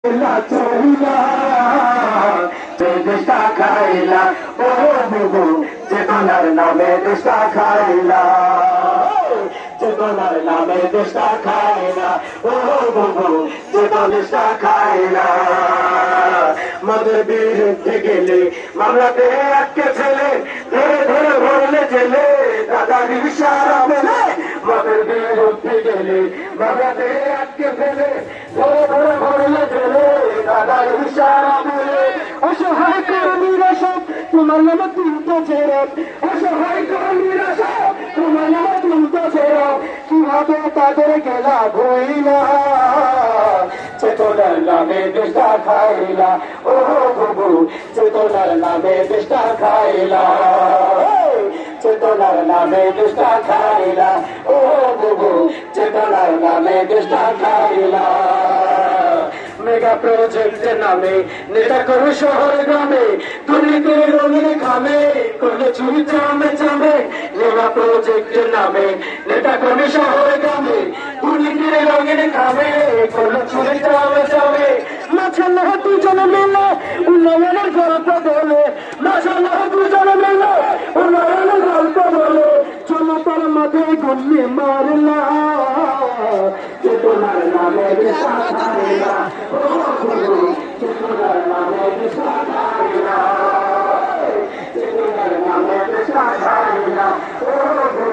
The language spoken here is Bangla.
চইলা দেশটা খাইলা ও বুবু চেতনার নামে দেশটা খাইলা চেতনার নামে দেশটা খাইলা ও বুবু চেতনা খাইলা মদের বিরুদ্ধে গেলে মামলাতে আটকে ফেলে ধরে ধরে ভরলে জেলে দাদাগির সারা মেলে মদের বিরুদ্ধে গেলে মামলাতে আটকে ফেলে ধরে ধরে ভরলে জেলে দাদাগির সারা মেলে অসহায় কর্মীরা সব তোমার নামে তুলতেছে রব অসহায় কর্মীরা সব তোমার নামে তুলতেছে রব কিভাবে তাদের গেলা ভইলা চেতনার নামে দেশটা খাইলা ও বুবু চেতনার নামে দেশটা খাইলা চেতনার নামে দেশটা খাইলা ও বুবু চেতনার নামে দেশটা খাইলা মেগা প্রজেক্টের নামে নেতা করো শহর গ্রামে দুর্নীতির রঙিন খামে করলে চুরি চামে চামে মেগা প্রজেক্টের নামে নেতা করো শহর গ্রামে দুর্নীতির রঙিন খামে করলে চুরি চামে চামে মাঝাল্লাহ দুজনে মিলে উন্নয়নের গল্প বলে মাঝাল্লাহ দুজনে মিলে উন্নয়নের গল্প বলে চলো তার মাথায় গুল্লি মারলা চেতনার নামে দেশটা খাইলা ও বুবু চেতনার নামে দেশটা খাইলা চেতনার নামে দেশটা খাইলা ও বুবু